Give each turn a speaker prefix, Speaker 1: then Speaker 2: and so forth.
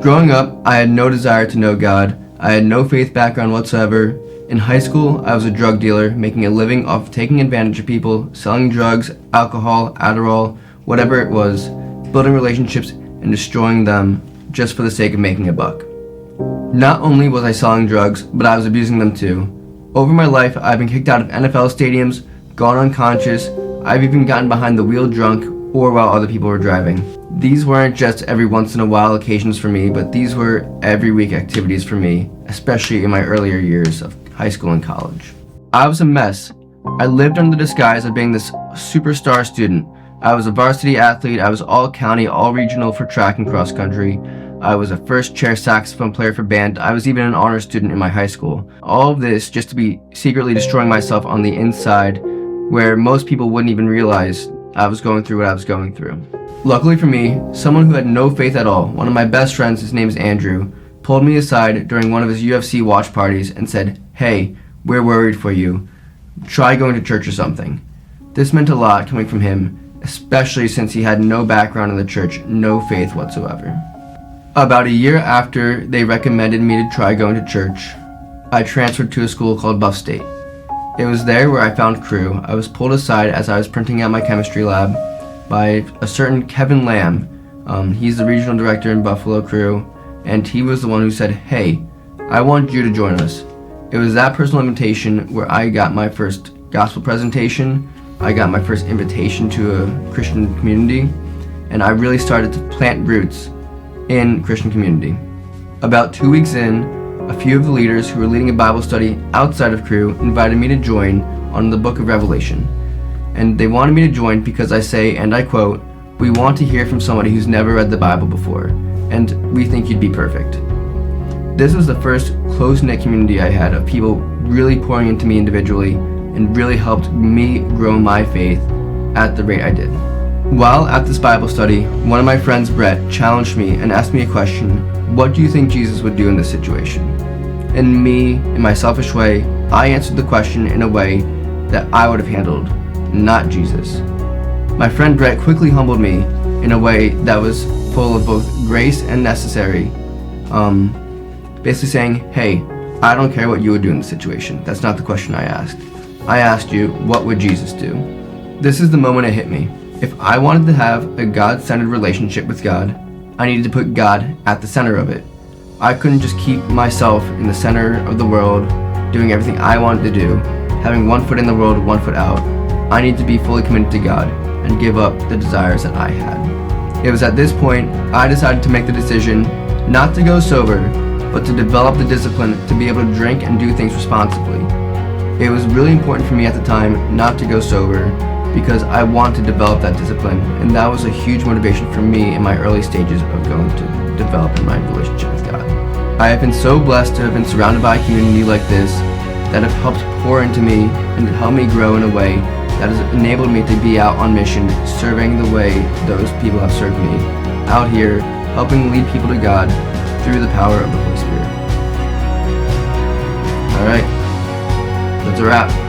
Speaker 1: Growing up, I had no desire to know God. I had no faith background whatsoever. In high school, I was a drug dealer, making a living off of taking advantage of people, selling drugs, alcohol, Adderall, whatever it was, building relationships and destroying them just for the sake of making a buck. Not only was I selling drugs, but I was abusing them too. Over my life, I've been kicked out of NFL stadiums, gone unconscious, I've even gotten behind the wheel drunk or while other people were driving. These weren't just every once in a while occasions for me, but these were every week activities for me, especially in my earlier years of high school and college. I was a mess. I lived under the disguise of being this superstar student. I was a varsity athlete, I was all county, all regional for track and cross country. I was a first chair saxophone player for band. I was even an honor student in my high school. All of this just to be secretly destroying myself on the inside, where most people wouldn't even realize I was going through what I was going through. Luckily for me, someone who had no faith at all, one of my best friends, his name is Andrew, pulled me aside during one of his UFC watch parties and said, "Hey, we're worried for you. Try going to church or something." This meant a lot coming from him, especially since he had no background in the church, no faith whatsoever. About a year after they recommended me to try going to church, I transferred to a school called Buff State. It was there where I found Cru. I was pulled aside as I was printing out my chemistry lab by a certain Kevin Lamb. He's the regional director in Buffalo Cru, and he was the one who said, "Hey, I want you to join us." It was that personal invitation where I got my first gospel presentation, I got my first invitation to a Christian community, and I really started to plant roots in Christian community. About 2 weeks in, a few of the leaders who were leading a Bible study outside of Cru invited me to join on the book of Revelation. And they wanted me to join because I say, and I quote, "We want to hear from somebody who's never read the Bible before, and we think you'd be perfect." This was the first close-knit community I had of people really pouring into me individually and really helped me grow my faith at the rate I did. While at this Bible study, one of my friends, Brett, challenged me and asked me a question: "What do you think Jesus would do in this situation?" And me, in my selfish way, I answered the question in a way that I would have handled, not Jesus. My friend Brett quickly humbled me in a way that was full of both grace and necessary, basically saying, "Hey, I don't care what you would do in this situation. That's not the question I asked. I asked you, what would Jesus do?" This is the moment it hit me. If I wanted to have a God-centered relationship with God, I needed to put God at the center of it. I couldn't just keep myself in the center of the world, doing everything I wanted to do, having one foot in the world, one foot out. I needed to be fully committed to God and give up the desires that I had. It was at this point I decided to make the decision not to go sober, but to develop the discipline to be able to drink and do things responsibly. It was really important for me at the time not to go sober because I wanted to develop that discipline, and that was a huge motivation for me in my early stages of going to developing my relationship with God. I have been so blessed to have been surrounded by a community like this that have helped pour into me and helped me grow in a way that has enabled me to be out on mission, serving the way those people have served me, out here helping lead people to God through the power of the Holy Spirit. All right, that's a wrap.